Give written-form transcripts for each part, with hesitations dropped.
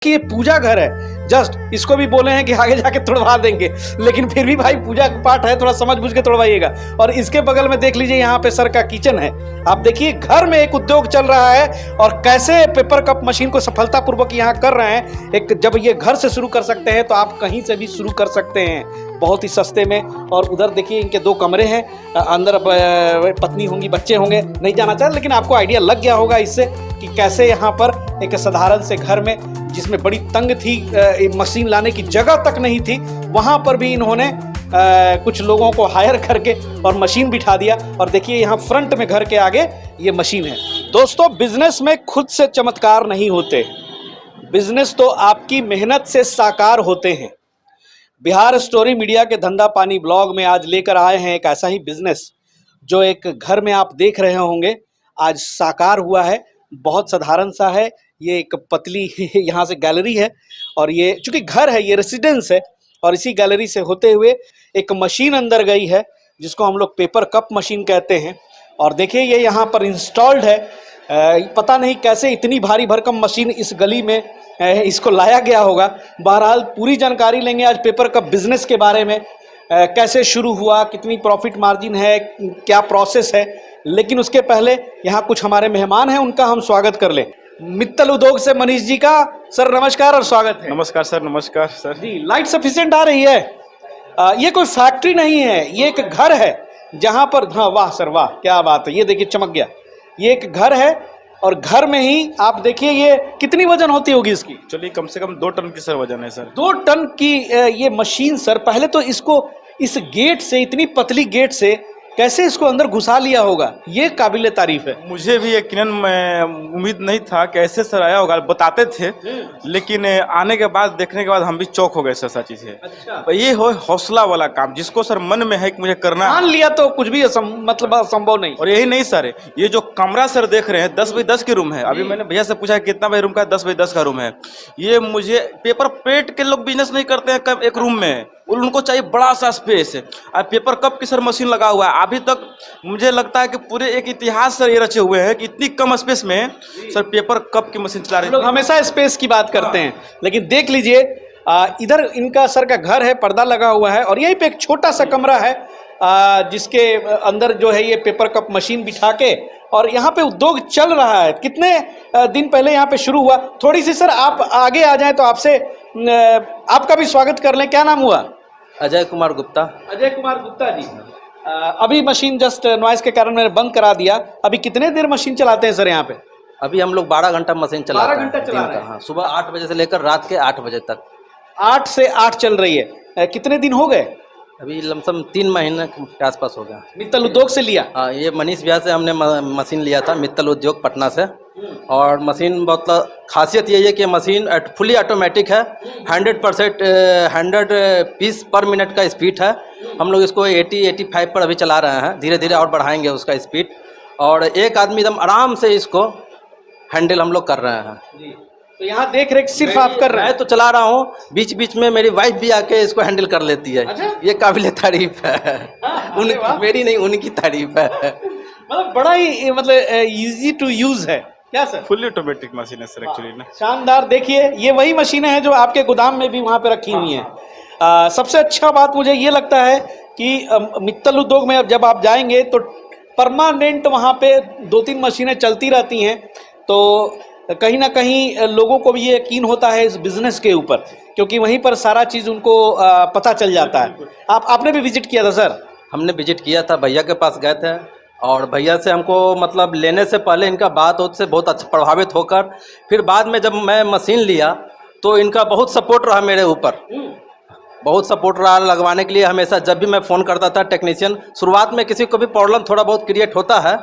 कि ये पूजा घर है, जस्ट इसको भी बोले हैं कि आगे जाके तोड़वा देंगे, लेकिन फिर भी भाई पूजा का पाठ है, थोड़ा समझ बुझ के तोड़वाइएगा। और इसके बगल में देख लीजिए, यहाँ पे सर का किचन है। आप देखिए घर में एक उद्योग चल रहा है और कैसे पेपर कप मशीन को सफलतापूर्वक यहाँ कर रहे हैं। एक जब ये घर से शुरू कर सकते हैं तो आप कहीं से भी शुरू कर सकते हैं बहुत ही सस्ते में। और उधर देखिए इनके 2 कमरे हैं, अंदर पत्नी होंगी, बच्चे होंगे, नहीं जाना चाहते, लेकिन आपको आइडिया लग गया होगा इससे कि कैसे यहाँ पर एक साधारण से घर में, जिसमें बड़ी तंग थी, मशीन लाने की जगह तक नहीं थी, वहाँ पर भी इन्होंने कुछ लोगों को हायर करके और मशीन बिठा दिया। और देखिए यहाँ फ्रंट में घर के आगे ये मशीन है। दोस्तों, बिजनेस में खुद से चमत्कार नहीं होते, बिजनेस तो आपकी मेहनत से साकार होते हैं। बिहार स्टोरी मीडिया के धंधा पानी ब्लॉग में आज लेकर आए हैं एक ऐसा ही बिजनेस जो एक घर में आप देख रहे होंगे आज साकार हुआ है। बहुत साधारण सा है, ये एक पतली यहाँ से गैलरी है और ये चूंकि घर है, ये रेसिडेंस है, और इसी गैलरी से होते हुए एक मशीन अंदर गई है जिसको हम लोग पेपर कप मशीन कहते हैं। और देखिए ये यहाँ पर इंस्टॉल्ड है। पता नहीं कैसे इतनी भारी भरकम मशीन इस गली में इसको लाया गया होगा। बहरहाल पूरी जानकारी लेंगे आज पेपर कप बिजनेस के बारे में, कैसे शुरू हुआ, कितनी प्रॉफिट मार्जिन है, क्या प्रोसेस है। लेकिन उसके पहले यहाँ कुछ हमारे मेहमान हैं, उनका हम स्वागत कर लें। मित्तल उद्योग से मनीष जी का सर नमस्कार और स्वागत है। नमस्कार सर। नमस्कार सर जी। लाइट सफिशिएंट आ रही है? ये कोई फैक्ट्री नहीं है, ये एक घर है जहाँ पर, हाँ वाह सर वाह, क्या बात है, ये देखिए चमक गया। ये एक घर है और घर में ही आप देखिए ये कितनी वजन होती होगी इसकी? चलिए कम से कम 2 टन की सर वजन है सर। 2 टन की ये मशीन सर। पहले तो इसको इस गेट से, इतनी पतली गेट से कैसे इसको अंदर घुसा लिया होगा, ये काबिले तारीफ है। मुझे भी यकीनन उम्मीद नहीं था कि ऐसे सर आया होगा, बताते थे, लेकिन आने के बाद, देखने के बाद हम भी चौंक हो गए सर साची से। अच्छा। ये हो हौसला वाला काम, जिसको सर मन में है कि मुझे करना है, मान लिया तो कुछ भी मतलब संभव नहीं। और यही नहीं सर, ये जो कमरा सर देख रहे हैं 10 बाई 10 की रूम है। अभी मैंने भैया से पूछा कितना बाई रूम का, 10 बाई 10 का रूम है। ये मुझे पेपर प्लेट के लोग बिजनेस नहीं करते हैं एक रूम में, उनको चाहिए बड़ा सा स्पेस। अब पेपर कप की सर मशीन लगा हुआ है। अभी तक मुझे लगता है कि पूरे एक इतिहास सर ये रचे हुए हैं कि इतनी कम स्पेस में सर पेपर कप की मशीन चला रहे हैं। लोग हमेशा स्पेस की बात करते हैं, लेकिन देख लीजिए इधर इनका सर का घर है, पर्दा लगा हुआ है, और यहीं पे एक छोटा सा कमरा है जिसके अंदर जो है ये पेपर कप मशीन बिठा के, और यहाँ पे उद्योग चल रहा है। कितने दिन पहले यहाँ पे शुरू हुआ? थोड़ी सी सर आप आगे आ जाएं तो आपसे आपका भी स्वागत कर लें। क्या नाम हुआ? अजय कुमार गुप्ता। अजय कुमार गुप्ता जी। अभी मशीन जस्ट नॉइस के कारण मैंने बंद करा दिया। अभी कितने देर मशीन चलाते हैं सर यहाँ पे? अभी हम लोग 12 घंटा मशीन चलाते हैं। 12 घंटा चला रहे हैं? हाँ, सुबह 8 बजे से लेकर रात के 8 बजे तक। 8 से 8 चल रही है। कितने दिन हो गए? अभी लमसम 3 महीने के आसपास हो गया। मित्तल उद्योग से लिया? हाँ, ये मनीष भैया से हमने मशीन लिया था, मित्तल उद्योग पटना से। और मशीन बहुत खासियत यही है कि मशीन फुली ऑटोमेटिक है, 100% 100 पीस पर मिनट का स्पीड है। हम लोग इसको 80-85 पर अभी चला रहे हैं, धीरे धीरे और बढ़ाएंगे उसका स्पीड। और एक आदमी एकदम आराम से इसको हैंडल हम लोग कर रहे हैं जी। तो यहाँ देख रेख सिर्फ आप कर रहे हैं? मैं तो चला रहा हूँ, बीच बीच में मेरी वाइफ भी आके इसको हैंडल कर लेती है। अच्छा? ये काबिल तारीफ है। मेरी नहीं, उनकी तारीफ है। मतलब बड़ा ही मतलब इजी टू यूज है क्या सर? फुल्ली ऑटोमेटिक मशीन है सर एक्चुअली ना। शानदार। देखिए ये वही मशीनें हैं जो आपके गोदाम में भी वहाँ पे रखी हुई हैं। सबसे अच्छा बात मुझे ये लगता है कि मित्तल उद्योग में अब जब आप जाएंगे तो परमानेंट वहाँ पे 2-3 मशीनें चलती रहती हैं, तो कहीं ना कहीं लोगों को भी ये यकीन होता है इस बिजनेस के ऊपर, क्योंकि वहीं पर सारा चीज़ उनको पता चल जाता है। आपने भी विजिट किया था सर? हमने विजिट किया था, भैया के पास गए थे, और भैया से हमको मतलब लेने से पहले इनका बात से बहुत अच्छा प्रभावित होकर, फिर बाद में जब मैं मशीन लिया तो इनका बहुत सपोर्ट रहा मेरे ऊपर, बहुत सपोर्ट रहा लगवाने के लिए। हमेशा जब भी मैं फ़ोन करता था टेक्नीशियन, शुरुआत में किसी को भी प्रॉब्लम थोड़ा बहुत क्रिएट होता है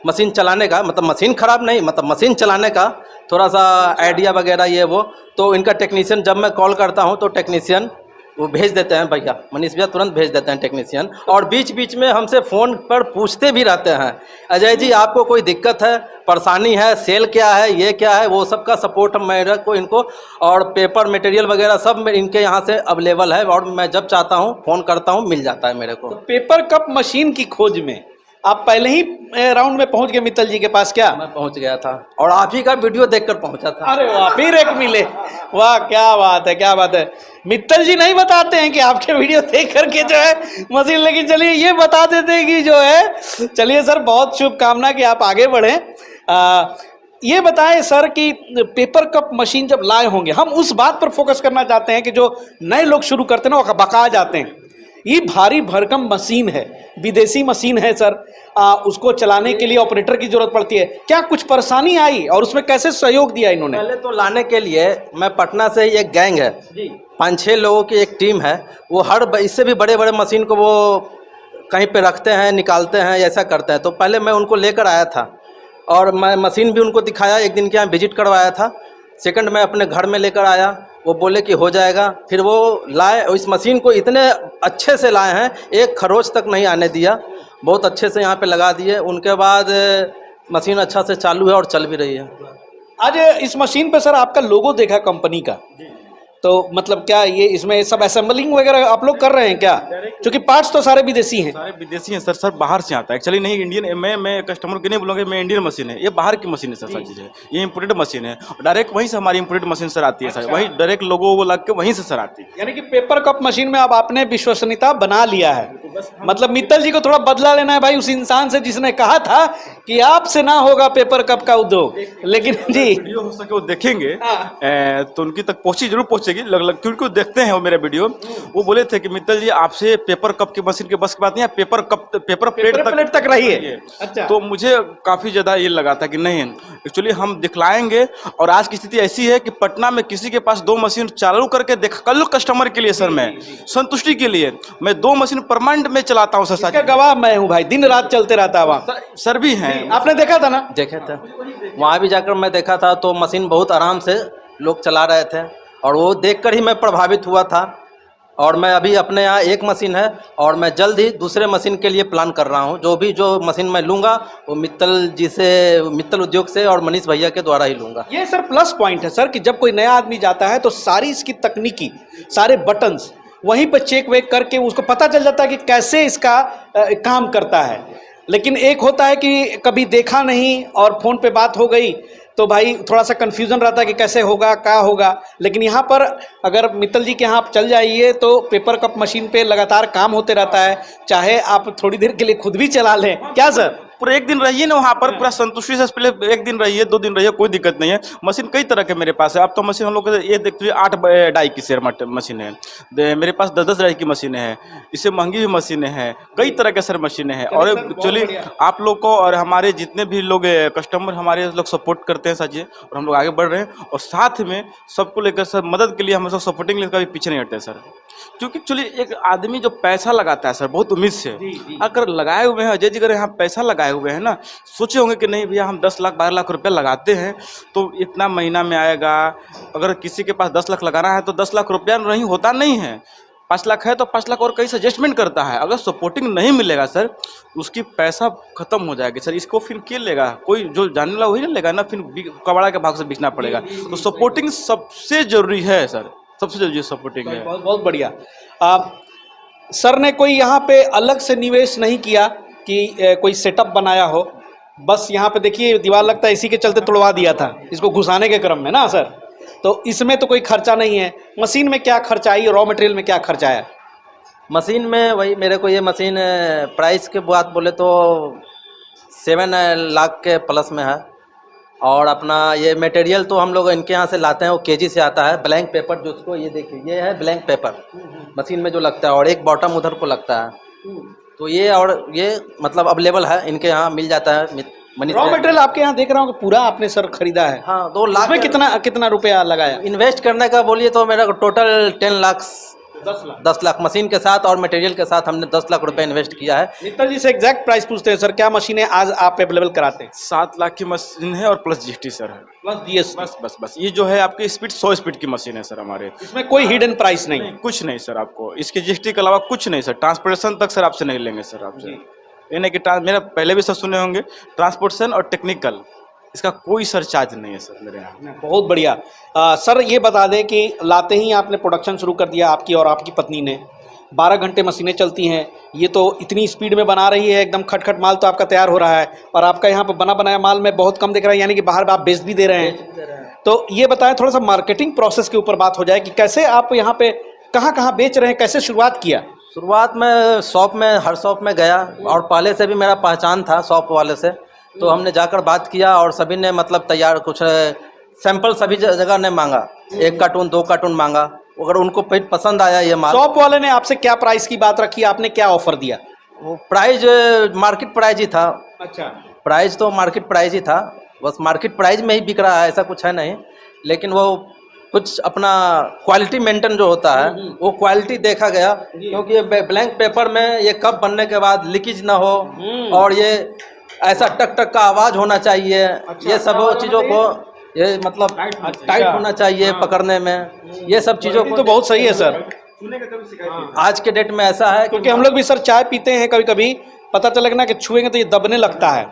मशीन चलाने का, मतलब मशीन ख़राब नहीं, मतलब मशीन चलाने का थोड़ा सा आइडिया वगैरह ये वो, तो इनका टेक्नीशियन जब मैं कॉल करता हूँ तो टेक्नीशियन वो भेज देते हैं, भैया मनीष भैया तुरंत भेज देते हैं टेक्नीशियन। और बीच बीच में हमसे फ़ोन पर पूछते भी रहते हैं, अजय जी आपको कोई दिक्कत है, परेशानी है, सेल क्या है, ये क्या है, वो सब का सपोर्ट मेरे को इनको, और पेपर मटेरियल वगैरह सब इनके यहाँ से अवेलेबल है, और मैं जब चाहता हूँ फ़ोन करता हूँ मिल जाता है मेरे को। तो पेपर कप मशीन की खोज में आप पहले ही राउंड में पहुंच गए मित्तल जी के पास क्या? मैं पहुंच गया था और आप ही का वीडियो देखकर पहुंचा था। अरे वाह, फिर एक मिले। वाह, क्या बात है, क्या बात है। मित्तल जी नहीं बताते हैं कि आपके वीडियो देख करके जो है मशीन, लेकिन चलिए ये बता देते हैं कि जो है, चलिए सर, बहुत शुभकामना कि आप आगे बढ़ें। ये बताएं सर कि पेपर कप मशीन जब लाए होंगे, हम उस बात पर फोकस करना चाहते हैं कि जो नए लोग शुरू करते हैं ना वो बका जाते हैं। ये भारी भरकम मशीन है, विदेशी मशीन है सर, उसको चलाने के लिए ऑपरेटर की जरूरत पड़ती है। क्या कुछ परेशानी आई और उसमें कैसे सहयोग दिया इन्होंने? पहले तो लाने के लिए मैं पटना से ही, एक गैंग है जी, 5-6 लोगों की एक टीम है, वो इससे भी बड़े बड़े मशीन को वो कहीं पे रखते हैं, निकालते हैं, ऐसा करते हैं। तो पहले मैं उनको लेकर आया था और मैं मशीन भी उनको दिखाया, एक दिन के यहाँ विजिट करवाया था। सेकंड मैं अपने घर में लेकर आया, वो बोले कि हो जाएगा। फिर वो लाए, इस मशीन को इतने अच्छे से लाए हैं, एक खरोच तक नहीं आने दिया, बहुत अच्छे से यहाँ पे लगा दिए। उनके बाद मशीन अच्छा से चालू है और चल भी रही है। आज इस मशीन पे सर आपका लोगो देखा कंपनी का, तो मतलब क्या ये इसमें सब असेंबलिंग वगैरह आप लोग कर रहे हैं क्या? क्योंकि पार्ट्स तो सारे विदेशी हैं। सारे विदेशी हैं सर, सर बाहर से आता है एक्चुअली, नहीं इंडियन। मैं कस्टमर को नहीं बोलूँगा मैं इंडियन मशीन है, ये बाहर की मशीन है सर, सब चीज़ें ये इंपोर्टेड मशीन है। डायरेक्ट वहीं से हमारी इंपोर्टेड मशीन सर आती है सर, वहीं डायरेक्ट लोगों को लग के वहीं से सर आती है। यानी कि पेपर कप मशीन में अब आपने विश्वसनीयता बना लिया है। मतलब मित्तल जी को थोड़ा बदला लेना है भाई उस इंसान से जिसने कहा था कि आपसे ना होगा पेपर कप का उद्योग। लेकिन जी, वीडियो हो सके वो देखेंगे तो उनकी तक पहुंची जरूर पहुंचेगी, क्योंकि वो देखते हैं वो मेरा वीडियो। वो बोले थे कि मित्तल जी आपसे पेपर कप की मशीन के बस की बात नहीं है, पेपर प्लेट तक रही है। अच्छा, तो मुझे काफी ज्यादा ये लगा था कि नहीं, एक्चुअली हम दिखलाएंगे। और आज की स्थिति ऐसी है कि पटना में किसी के पास 2 मशीन चालू करके देख कर लो कस्टमर के लिए सर, मैं संतुष्टि के लिए मैं 2 मशीन परमानेंट में चलाता हूँ सर। इसका गवाह मैं हूँ भाई, दिन रात चलते रहता है वहाँ। सर भी हैं, आपने देखा था ना? देखे थे, वहाँ भी जाकर मैं देखा था, तो मशीन बहुत आराम से लोग चला रहे थे और वो देखकर ही मैं प्रभावित हुआ था। और मैं अभी अपने यहाँ एक मशीन है और मैं जल्द ही दूसरे मशीन के लिए प्लान कर रहा हूँ। जो मशीन मैं लूँगा वो मित्तल उद्योग से और मनीष भैया के द्वारा ही लूँगा। ये सर प्लस पॉइंट है सर कि जब कोई नया आदमी जाता है तो सारी इसकी तकनीकी, सारे बटन्स वहीं पर चेक वेक करके उसको पता चल जाता है कि कैसे इसका काम करता है। लेकिन एक होता है कि कभी देखा नहीं और फ़ोन पे बात हो गई तो भाई थोड़ा सा कन्फ्यूज़न रहता है कि कैसे होगा, क्या होगा। लेकिन यहाँ पर अगर मित्तल जी के यहाँ आप चल जाइए तो पेपर कप मशीन पे लगातार काम होते रहता है, चाहे आप थोड़ी देर के लिए खुद भी चला लें। क्या सर? पूरा एक दिन रहिए ना वहाँ पर, पूरा संतुष्टि से पहले एक दिन रहिए, 2 दिन रहिए, कोई दिक्कत नहीं है। मशीन कई तरह के मेरे पास है। अब तो मशीन हम लोग ये देखते हुए 8 डाई की शेयर मशीन है मेरे पास, 10-10 डाई की मशीनें हैं, इससे महंगी भी मशीनें हैं, कई तरह के सर मशीनें हैं। और एक्चुअली आप लोग को और हमारे जितने भी लोग कस्टमर हमारे लोग सपोर्ट करते हैं सर, और हम लोग आगे बढ़ रहे हैं। और साथ में सबको लेकर सर मदद के लिए हम लोग सपोर्टिंग लेकर कभी पीछे नहीं हटते सर। क्योंकि एक्चुअली एक आदमी जो पैसा लगाता है सर बहुत उम्मीद से, अगर लगाए हुए हैं अजय जी, अगर यहाँ पैसा लगाए हुए हैं ना, सोचे होंगे कि नहीं भैया हम 10 लाख 12 लाख रुपया लगाते हैं तो इतना महीना में आएगा। अगर किसी के पास 10 लाख लगाना है तो 10 लाख रुपया नहीं होता नहीं है, 5 लाख है तो 5 लाख और कहीं से एडजस्टमेंट करता है। अगर सपोर्टिंग नहीं मिलेगा सर उसकी पैसा खत्म हो जाएगी सर। इसको फिर क्या लेगा, कोई जो जानने वाला वही ना लेगा ना, फिर कबाड़ा के भाग से बेचना पड़ेगा। तो सपोर्टिंग सबसे जरूरी है सर, सबसे जरूरी सपोर्टिंग है। बहुत बहुत बढ़िया। सर ने कोई यहाँ पे अलग से निवेश नहीं किया कि कोई सेटअप बनाया हो, बस यहाँ पे देखिए दीवार लगता है इसी के चलते तोड़वा दिया था इसको घुसाने के क्रम में ना सर। तो इसमें तो कोई खर्चा नहीं है। मशीन में क्या खर्चा आई, रॉ मटेरियल में क्या खर्चा आया? मशीन में वही मेरे को ये मशीन प्राइस के बात बोले तो 7 लाख के प्लस में है। और अपना ये मटेरियल तो हम लोग इनके यहाँ से लाते हैं, वो केजी से आता है। ब्लैंक पेपर जो उसको ये देखिए, ये है ब्लैंक पेपर मशीन में जो लगता है, और एक बॉटम उधर को लगता है। तो ये और ये मतलब अवेलेबल है इनके यहाँ, मिल जाता है। रॉ मटेरियल आपके यहाँ देख रहा हूँ पूरा आपने सर खरीदा है। हाँ, 2 लाख में कितना रुपया लगाया? इन्वेस्ट करने का बोलिए तो मेरा टोटल 10 लाख मशीन के साथ और मटेरियल के साथ हमने 10 लाख रुपए इन्वेस्ट किया है। मित्तल जी से एग्जैक्ट प्राइस पूछते हैं सर, क्या मशीनें आज आप अवेलेबल कराते हैं? 7 लाख की मशीन है और प्लस जीएसटी सर है, प्लस जीएसटी। बस ये जो है आपकी स्पीड 100 स्पीड की मशीन है सर हमारे। इसमें कोई हिडन प्राइस नहीं? कुछ नहीं सर, आपको इसके जीएसटी के अलावा कुछ नहीं सर। ट्रांसपोर्टेशन तक सर आपसे नहीं लेंगे सर आपसे। ये नहीं कि मेरा पहले भी सर सुने होंगे, ट्रांसपोर्टेशन और टेक्निकल इसका कोई सर चार्ज नहीं है सर मेरे यहाँ। बहुत बढ़िया। सर ये बता दें कि लाते ही आपने प्रोडक्शन शुरू कर दिया आपकी और आपकी पत्नी ने, 12 घंटे मशीनें चलती हैं, ये तो इतनी स्पीड में बना रही है, एकदम खटखट माल तो आपका तैयार हो रहा है, और आपका यहाँ पर बना बनाया माल में बहुत कम दिख रहा है, यानी कि बाहर आप बेच भी दे रहे हैं। तो ये बताएं, थोड़ा सा मार्केटिंग प्रोसेस के ऊपर बात हो जाए कि कैसे आप यहाँ पे कहाँ कहाँ बेच रहे हैं, कैसे शुरुआत किया? शुरुआत में शॉप में, हर शॉप में गया, और पहले से भी मेरा पहचान था शॉप वाले से, तो हमने जाकर बात किया और सभी ने मतलब तैयार कुछ सैंपल सभी जगह ने मांगा, 1 कार्टून 2 कार्टून मांगा। अगर उनको पसंद आया ये माल, शॉप वाले ने आपसे क्या प्राइस की बात रखी, आपने क्या ऑफर दिया? वो प्राइस मार्केट प्राइस ही था। अच्छा, प्राइस तो मार्केट प्राइस ही था, बस मार्केट प्राइस में ही बिक रहा है, ऐसा कुछ है नहीं। लेकिन वो कुछ अपना क्वालिटी मेंटेन जो होता है वो क्वालिटी देखा गया, क्योंकि ये ब्लैंक पेपर में ये कप बनने के बाद लीकेज ना हो, और ये ऐसा टक टक का आवाज़ होना चाहिए। ये सब चीज़ों को ये मतलब टाइट होना चाहिए पकड़ने में, ये सब चीज़ों को तो बहुत सही है सर। आज के डेट में ऐसा है क्योंकि हम लोग भी सर चाय पीते हैं, कभी कभी पता चलेगा ना कि छुएंगे तो ये दबने लगता है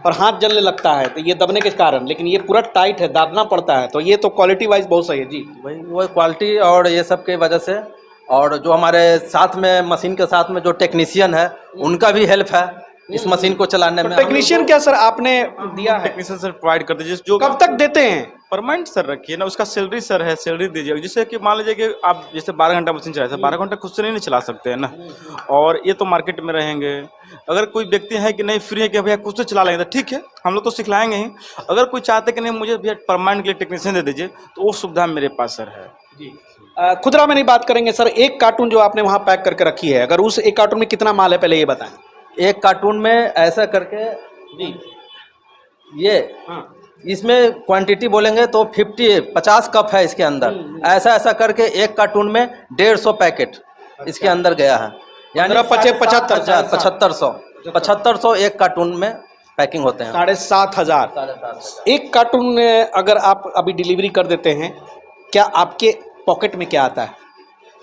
और हाथ जलने लगता है, तो ये दबने के कारण, लेकिन ये पूरा टाइट है, दाबना पड़ता है, तो ये तो क्वालिटी वाइज बहुत सही है जी। भाई वो क्वालिटी और ये सब के वजह से, और जो हमारे साथ में मशीन के साथ में जो टेक्नीशियन है उनका भी हेल्प है इस मशीन को चलाने में। टेक्नीशियन क्या सर आपने दिया है? टेक्नीशियन सर प्रोवाइड करते हैं, जो कब तक देते हैं? परमानेंट सर रखिए ना, उसका सैलरी सर है, सैलरी दीजिए। जैसे कि मान लीजिए कि आप जैसे 12 घंटा मशीन चलाए थे, 12 घंटा खुद से नहीं चला सकते हैं ना, और ये तो मार्केट में रहेंगे। अगर कोई व्यक्ति है कि नहीं फ्री है कि भैया खुद से चला लेंगे तो ठीक है, हम लोग तो सिखलाएंगे ही। अगर कोई चाहते कि नहीं मुझे भैया परमानेंट के लिए टेक्नीशियन दे दीजिए, तो वो सुविधा मेरे पास सर है जी। खुदरा में नहीं बात करेंगे सर, 1 कार्टून जो आपने वहाँ पैक करके रखी है, अगर उस 1 कार्टून में कितना माल है पहले ये बताएं। 1 कार्टून में ऐसा करके जी, ये इसमें क्वांटिटी बोलेंगे तो 50 कप है इसके अंदर, ऐसा ऐसा करके 1 कार्टून में 150 पैकेट इसके अंदर गया है, यानी 7500 1 कार्टून में पैकिंग होते हैं। 7500 1 कार्टून में अगर आप अभी डिलीवरी कर देते हैं, क्या आपके पॉकेट में क्या आता है?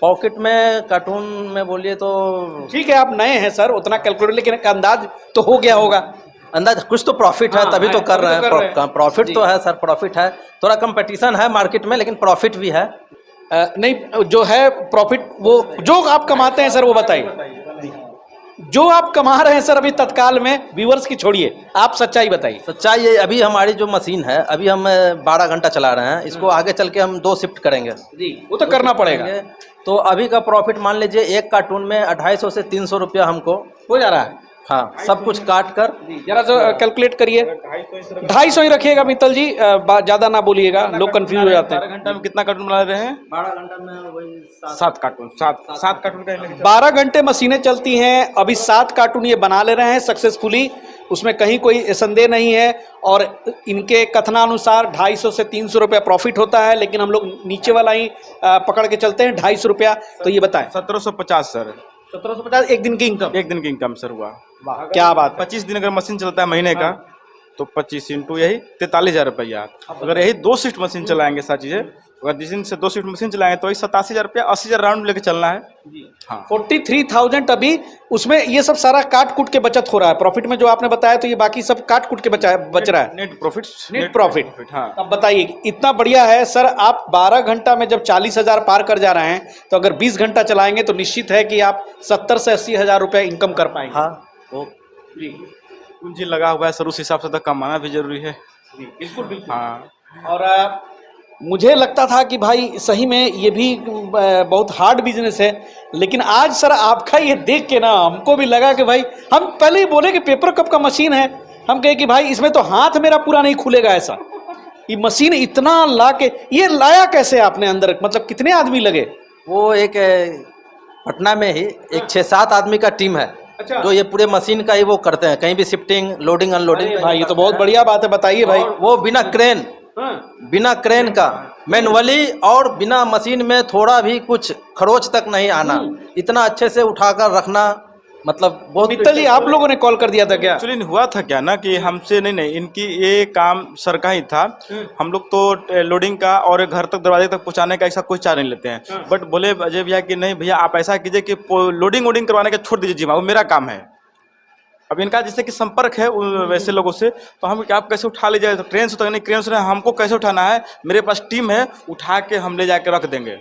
पॉकेट में कार्टून में बोलिए तो ठीक है, आप नए हैं सर, उतना कैलकुलेट, लेकिन एक अंदाज तो हो गया होगा। अंदाज कुछ तो प्रॉफिट है, तभी तो कर रहे हैं। प्रॉफिट तो है सर, प्रॉफिट है, थोड़ा कंपटीशन है मार्केट में, लेकिन प्रॉफिट भी है। नहीं, जो है प्रॉफिट, वो जो आप कमाते हैं सर वो बताइए, जो आप कमा रहे हैं सर अभी तत्काल में, व्यूअर्स की छोड़िए, आप सच्चाई बताइए। सच्चाई ये, अभी हमारी जो मशीन है अभी हम 12 घंटा चला रहे हैं, इसको आगे चल के हम 2 शिफ्ट करेंगे जी, वो तो करना पड़ेगा। तो अभी का प्रॉफिट मान लीजिए 1 कार्टून में 250 से 300 रुपया हमको हो जा रहा है। हाँ, सब कुछ काट कर जरा जो कैलकुलेट करिए, 250 ही रखिएगा मित्तल जी, ज़्यादा ना बोलिएगा, लोग कंफ्यूज हो जाते हैं। 12 घंटा में कितना कार्टून बना रहे हैं? 12 घंटा में वही 7 कार्टून, 7 कार्टून का 12 घंटे मशीनें चलती हैं, अभी 7 कार्टून ये बना ले रहे हैं सक्सेसफुली, उसमें कहीं कोई संदेह नहीं है। और इनके कथनानुसार 250 से 300 रुपया प्रॉफिट होता है, लेकिन हम लोग नीचे वाला ही पकड़ के चलते हैं, 250 रुपया। तो ये बताएं। 1750 सर। 1750 एक दिन की इनकम? एक दिन की इनकम सर हुआ। क्या बात। 25 दिन अगर मशीन चलता है महीने का, तो 25 इंटू यही 43,000 रुपया। अगर यही 2 शिफ्ट मशीन चलाएंगे सारी चीज़ें, अगर जिस दिन से 2 शिफ्ट मशीन चलाएंगे तो वही 87,000 रुपया, 80,000 राउंड लेके चलना है। हाँ, 43,000 अभी उसमें ये सब सारा काट कूट के बचत हो रहा है। प्रॉफिट में जो आपने बताया, तो ये बाकी सब काट कूट के बच रहा है, नेट प्रॉफिट। Net profit. हाँ, अब बताइए, इतना बढ़िया है सर, आप 12 घंटा में जब 40,000 पार कर जा रहे हैं, तो अगर 20 घंटा चलाएंगे तो निश्चित है कि आप 70 से 80,000 रुपये इनकम कर पाएंगे। हाँ, वो जी, पूंजी लगा हुआ है सर, उस हिसाब से तो कमाना भी जरूरी है। बिल्कुल बिल्कुल। हाँ, और मुझे लगता था कि भाई सही में ये भी बहुत हार्ड बिजनेस है, लेकिन आज सर आपका ये देख के ना हमको भी लगा कि भाई, हम पहले ही बोले कि पेपर कप का मशीन है, हम कहे कि भाई इसमें तो हाथ मेरा पूरा नहीं खुलेगा ऐसा। ये मशीन इतना ला के, ये लाया कैसे आपने अंदर, मतलब कितने आदमी लगे? वो एक पटना में ही एक 6-7 आदमी का टीम है। अच्छा। जो ये पूरे मशीन का ही वो करते हैं, कहीं भी शिफ्टिंग, लोडिंग, अनलोडिंग। भाई ये तो बहुत बढ़िया बात है, बताइए भाई। वो बिना क्रेन का मैनुअली, और बिना मशीन में थोड़ा भी कुछ खरोच तक नहीं आना, इतना अच्छे से उठाकर रखना, मतलब बहुत। मित्तल जी, आप लोगों ने कॉल कर दिया था क्या? एक्चुअली हुआ था क्या ना कि हमसे नहीं, इनकी ये काम सर का ही था। हम लोग तो लोडिंग का और घर तक, दरवाजे तक पहुंचाने का ऐसा कोई चार्ज नहीं लेते हैं। बट बोले अजय भैया कि नहीं भैया, आप ऐसा कीजिए कि लोडिंग वोडिंग करवाने का छोड़ दीजिए, वो मेरा काम है। अब इनका जैसे कि संपर्क है वैसे लोगों से, तो हम क्या आप कैसे उठा ले जाए, तो ट्रेन से तो नहीं, क्रेन से हमको कैसे उठाना है, मेरे पास टीम है, उठा के हम ले जाके रख देंगे।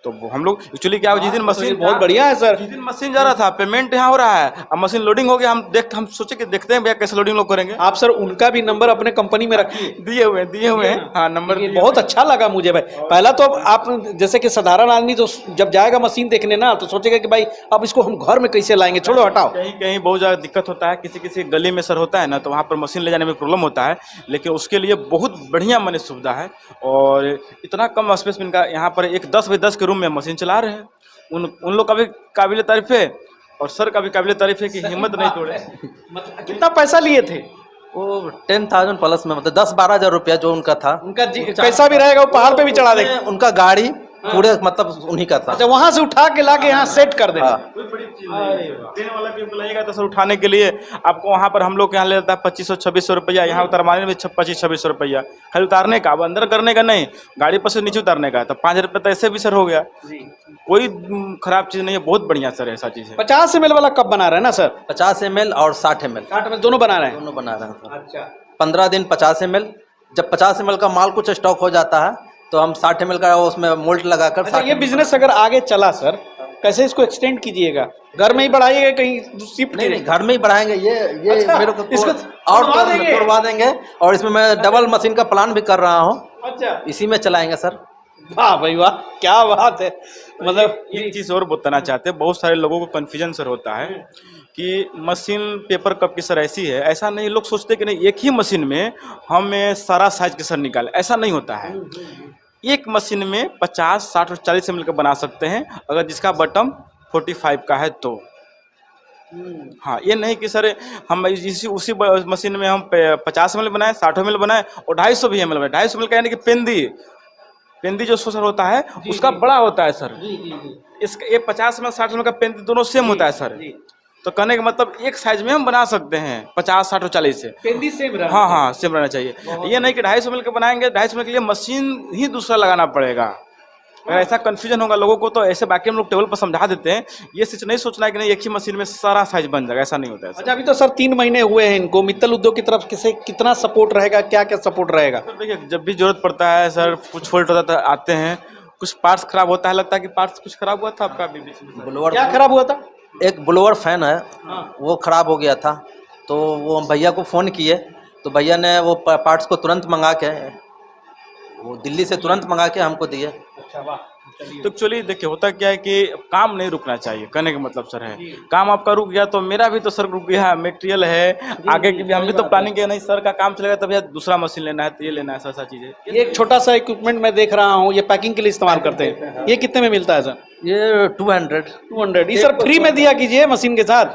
तो हम लोग एक्चुअली क्या, जिस दिन मशीन बहुत बढ़िया है सर। जिस दिन मशीन जा रहा था पेमेंट यहाँ हो रहा है, अब मशीन लोडिंग हो गया, हम सोचे कि देखते हैं भैया कैसे लोडिंग लोग करेंगे। आप सर उनका भी नंबर अपने कंपनी में रखिए। दिए हुए हैं, हाँ नंबर ये बहुत अच्छा लगा मुझे भाई। पहला तो आप जैसे कि साधारण आदमी तो जब जाएगा मशीन देखने ना तो सोचेगा कि भाई अब इसको हम घर में कैसे लाएंगे, छोड़ो हटाओ। कहीं कहीं बहुत ज़्यादा दिक्कत होता है, किसी किसी गली में सर होता है ना, तो वहाँ पर मशीन ले जाने में प्रॉब्लम होता है, लेकिन उसके लिए बहुत बढ़िया मैंने सुविधा है। और इतना कम स्पेस में इनका यहाँ पर एक 10 बाई 10 के रूम में मशीन चला रहे हैं। उन लोग का भी काबिल तारीफ है और सर का भी काबिल तारीफ है कि हिम्मत नहीं तोड़े। मतलब कितना पैसा लिए थे? वो 10,000 प्लस में, मतलब 10-12 हज़ार रुपया जो उनका था। उनका कैसा भी रहेगा वो पहाड़ पे भी चढ़ा देगा। उनका गाड़ी पूरे मतलब उन्हीं का था। अच्छा, वहां से उठा के लाके यहाँ सेट कर देगा। हाँ। कोई बड़ी चीज नहीं है। देने वाला भी बुलाएगा तो सर उठाने के लिए आपको वहाँ पर हम लोग के यहाँ ले जाता है 2500-2600 रुपया, यहाँ उतरवाने में 2500-2600 रुपया खाली उतारने का, अब अंदर करने का नहीं, गाड़ी पर से नीचे उतारने का। तो 5 रुपये तो ऐसे भी सर हो गया। कोई खराब चीज़ नहीं है, बहुत बढ़िया सर ऐसा चीज़ है। 50 ml वाला कप बना रहे हैं ना सर? 50 ml और 60 ml 60 ml दोनों बना रहे हैं? दोनों बना रहे हैं सर। अच्छा। 15 दिन 50 ml, जब 50 ml का माल कुछ स्टॉक हो जाता है तो हम 60 ml का उसमें मोल्ड लगाकर। अच्छा, ये बिजनेस अगर आगे चला सर, कैसे इसको एक्सटेंड कीजिएगा? घर में ही बढ़ाइएगा, कहीं शिफ्ट? नहीं, घर में ही बढ़ाएंगे। ये अच्छा, मेरे को इसको और तोड़वा देंगे और इसमें मैं डबल मशीन का प्लान भी कर रहा हूँ, अच्छा, इसी में चलाएंगे सर। वाह भाई वाह, क्या बात है। मतलब एक चीज़ और बताना चाहते हैं, बहुत सारे लोगों को कन्फ्यूजन सर होता है कि मशीन पेपर कप की सर ऐसी है, ऐसा नहीं। लोग सोचते कि नहीं एक ही मशीन में हमें सारा साइज के सर निकाले, ऐसा नहीं होता है। एक मशीन में 50, 60 और 40 ml का बना सकते हैं अगर जिसका बटन 45 का है तो। हाँ, ये नहीं कि सर हम उसी मशीन में हम 50 ml बनाए, 60 ml बनाए और 250 भी ml बनाए। 250 ml का यानी कि पेंदी जो सर होता है उसका बड़ा होता है सर। इसका ये 50 ml 60 ml का पेंदी दोनों सेम होता है सर। तो कहने का मतलब एक साइज में हम बना सकते हैं 50, 60 और 40 से। पेंदी सेम रहा। हाँ, सेम रहना चाहिए। ये नहीं कि 250 ml के बनाएंगे, 250 ml के लिए मशीन ही दूसरा लगाना पड़ेगा। अगर ऐसा कन्फ्यूजन होगा लोगों को तो ऐसे बाकी हम लोग टेबल पर समझा देते हैं। ये सच नहीं सोचना है कि नहीं एक ही मशीन में सारा साइज बन जाएगा, ऐसा नहीं होता है। अच्छा, अभी तो सर 3 महीने हुए हैं इनको, मित्तल उद्योग की तरफ से कितना सपोर्ट रहेगा, क्या क्या सपोर्ट रहेगा? सर देखिए, जब भी जरूरत पड़ता है सर, कुछ फॉल्ट होता है आते हैं, कुछ पार्ट्स खराब होता है, लगता है कि पार्ट्स कुछ खराब हुआ था आपका ब्लोअर, क्या खराब हुआ था? एक ब्लोअर फैन है वो खराब हो गया था, तो वो भैया को फ़ोन किए तो भैया ने वो पार्ट्स को तुरंत मंगा के, वो दिल्ली से तुरंत मंगा के हमको दिए। अच्छा वाह। तो एक्चुअली देखिए होता क्या है कि काम नहीं रुकना चाहिए, कहने का मतलब सर है काम आपका रुक गया तो मेरा भी तो सर रुक गया, मटेरियल है आगे की भी हम भी तो प्लानिंग किया, नहीं सर का काम चलेगा तब यार दूसरा मशीन लेना है तो ये लेना है, ऐसा चीज़ है। ये एक छोटा सा इक्विपमेंट मैं देख रहा हूँ, ये पैकिंग के लिए इस्तेमाल करते हैं, ये कितने में मिलता है सर? ये 200 ये सर फ्री में दिया कीजिए मशीन के साथ।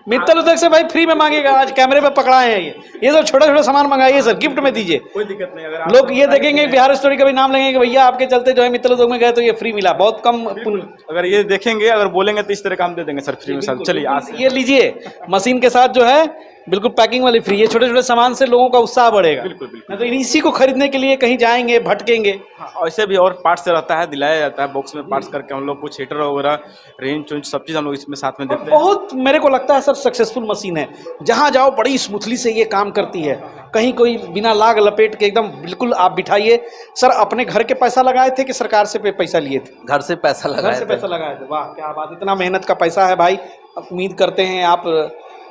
मित्तल उद्योग से भाई फ्री में मांगेगा, आज कैमरे पे पकड़ाए हैं ये सब छोटा छोटा सामान मंगाइए सर, गिफ्ट में दीजिए। कोई दिक्कत नहीं, अगर लोग ये देखेंगे बिहार स्टोरी का भी नाम लेंगे कि भैया आपके चलते जो है मित्तल उद्योग में गए तो ये फ्री मिला, बहुत कम। अगर ये देखेंगे अगर बोलेंगे तो इस तरह का हम दे देंगे सर फ्री में सर। चलिए आज ये लीजिए मशीन के साथ जो है बिल्कुल पैकिंग वाली फ्री है, छोटे छोटे सामान से लोगों का उत्साह बढ़ेगा। बिल्कुल नहीं तो इसी को खरीदने के लिए कहीं जाएंगे भटकेंगे। ऐसे भी और पार्ट्स से रहता है, दिलाया जाता है बॉक्स में पार्ट्स करके हम लोग, कुछ हीटर वगैरह रेंज वेंज सब चीज़ हम लोग इसमें साथ में देते हैं। बहुत मेरे को लगता है सर सक्सेसफुल मशीन है, जहाँ जाओ बड़ी स्मूथली से ये काम करती है, कहीं कोई बिना लाग लपेट के एकदम बिल्कुल आप बिठाइए। सर अपने घर के पैसा लगाए थे कि सरकार से पैसा लिए थे? घर से पैसा घर लगाए से थे। पैसा लगाए थे, वाह क्या बात, इतना मेहनत का पैसा है भाई। उम्मीद करते हैं आप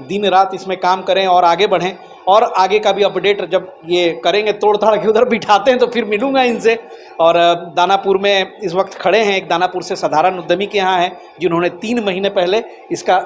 दिन रात इसमें काम करें और आगे बढ़ें, और आगे का भी अपडेट जब ये करेंगे तोड़ ताड़ के उधर बिठाते हैं तो फिर मिलूंगा इनसे। और दानापुर में इस वक्त खड़े हैं, एक दानापुर से साधारण उद्यमी के यहाँ है जिन्होंने 3 महीने पहले इसका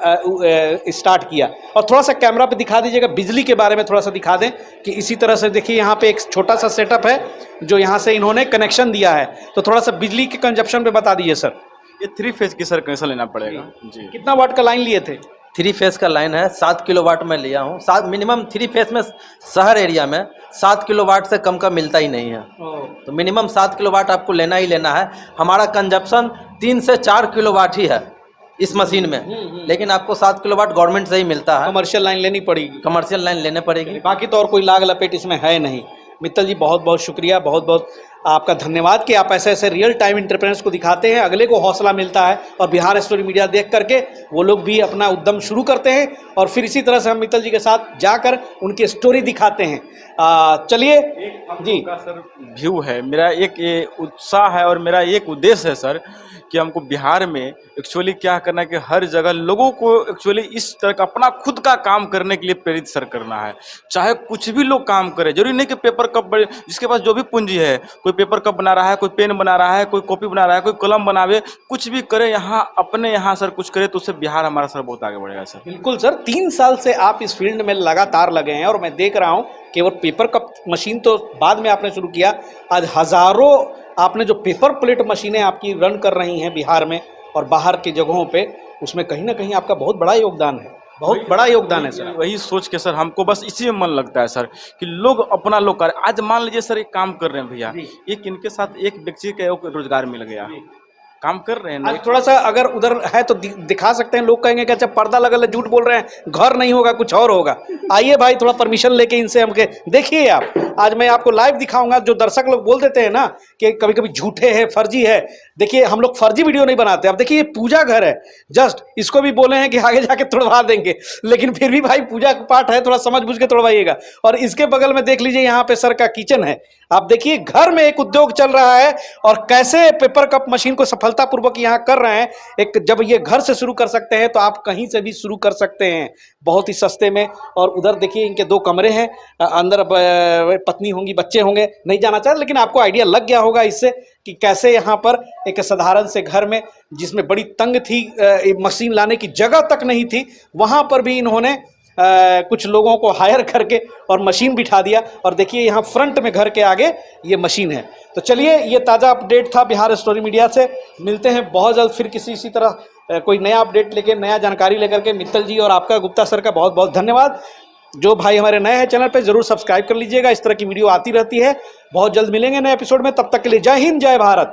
स्टार्ट किया। और थोड़ा सा कैमरा पे दिखा दीजिएगा, बिजली के बारे में थोड़ा सा दिखा दें कि इसी तरह से देखिए यहाँ पे एक छोटा सा सेटअप है जो यहाँ से इन्होंने कनेक्शन दिया है, तो थोड़ा सा बिजली के कंजप्शन पे बता दीजिए सर। ये 3 फेज की सर कनेक्शन लेना पड़ेगा जी। कितना वाट का लाइन लिए थे? 3 फेस का लाइन है, 7 किलोवाट में लिया हूँ। 7 मिनिमम 3 फेस में शहर एरिया में 7 किलोवाट से कम का मिलता ही नहीं है, तो मिनिमम 7 किलोवाट आपको लेना ही लेना है। हमारा कंजप्शन 3 से 4 किलोवाट ही है इस मशीन में, लेकिन आपको 7 किलोवाट गवर्नमेंट से ही मिलता है। कमर्शियल लाइन लेनी पड़ेगी, कमर्शियल लाइन लेने पड़ेगी, बाकी तो और कोई लाग लपेट इसमें है नहीं। मित्तल जी बहुत बहुत शुक्रिया, बहुत बहुत आपका धन्यवाद कि आप ऐसे ऐसे रियल टाइम एंटरप्रेन्योर्स को दिखाते हैं, अगले को हौसला मिलता है और बिहार स्टोरी मीडिया देख करके वो लोग भी अपना उद्यम शुरू करते हैं और फिर इसी तरह से हम मित्तल जी के साथ जाकर उनकी स्टोरी दिखाते हैं। चलिए जी का सर व्यू है, मेरा एक ये उत्साह है और मेरा एक उद्देश्य है सर कि हमको बिहार में एक्चुअली क्या करना है कि हर जगह लोगों को एक्चुअली इस तरह का अपना खुद का काम करने के लिए प्रेरित सर करना है। चाहे कुछ भी लोग काम करें, जरूरी नहीं कि पेपर कप बड़े, जिसके पास जो भी पूंजी है, कोई पेपर कप बना रहा है, कोई पेन बना रहा है, कोई कॉपी बना रहा है, कोई कलम बनावे, कुछ भी करे यहाँ अपने यहाँ सर कुछ करे तो उससे बिहार हमारा सर बहुत आगे बढ़ेगा सर। बिल्कुल सर, 3 साल से आप इस फील्ड में लगातार लगे हैं और मैं देख रहा हूं केवल पेपर कप मशीन तो बाद में आपने शुरू किया, आज हजारों आपने जो पेपर प्लेट मशीनें आपकी रन कर रही हैं बिहार में और बाहर की जगहों पे, उसमें कहीं ना कहीं आपका बहुत बड़ा योगदान है, बहुत बड़ा योगदान है सर। वही सोच के सर हमको बस इसी में मन लगता है सर कि लोग अपना लोग करें। आज मान लीजिए सर एक काम कर रहे हैं भैया, एक इनके साथ एक व्यक्ति का रोजगार मिल गया, काम कर रहे हैं ना। आज थोड़ा सा अगर उधर है तो दिखा सकते हैं, लोग कहेंगे कि अच्छा पर्दा लगा, झूठ बोल रहे हैं, घर नहीं होगा कुछ और होगा। आइए भाई थोड़ा परमिशन लेके इनसे हमके देखिए आप, आज मैं आपको लाइव दिखाऊंगा। जो दर्शक लोग बोल देते हैं ना कि कभी कभी झूठे हैं, फर्जी है, देखिए हम लोग फर्जी वीडियो नहीं बनाते। अब देखिए ये पूजा घर है, जस्ट इसको भी बोले हैं कि आगे जाके तोड़वा देंगे, लेकिन फिर भी भाई पूजा पाठ है, थोड़ा समझ बुझ के तोड़वाइएगा। और इसके बगल में देख लीजिए यहाँ पे सर का किचन है। आप देखिए घर में एक उद्योग चल रहा है और कैसे पेपर कप मशीन को सफलतापूर्वक यहाँ कर रहे हैं। एक जब ये घर से शुरू कर सकते हैं तो आप कहीं से भी शुरू कर सकते हैं बहुत ही सस्ते में। और उधर देखिए इनके 2 कमरे हैं, अंदर पत्नी होंगी, बच्चे होंगे, नहीं जाना चाहते, लेकिन आपको आइडिया लग गया होगा इससे कि कैसे यहाँ पर एक साधारण से घर में जिसमें बड़ी तंग थी, मशीन लाने की जगह तक नहीं थी, वहाँ पर भी इन्होंने कुछ लोगों को हायर करके और मशीन बिठा दिया। और देखिए यहाँ फ्रंट में घर के आगे ये मशीन है। तो चलिए ये ताज़ा अपडेट था बिहार स्टोरी मीडिया से। मिलते हैं बहुत जल्द फिर किसी इसी तरह कोई नया अपडेट लेके, नया जानकारी लेकर के। मित्तल जी और आपका गुप्ता सर का बहुत बहुत धन्यवाद। जो भाई हमारे नए हैं चैनल पे जरूर सब्सक्राइब कर लीजिएगा, इस तरह की वीडियो आती रहती है। बहुत जल्द मिलेंगे नए एपिसोड में, तब तक के लिए जय हिंद, जय भारत।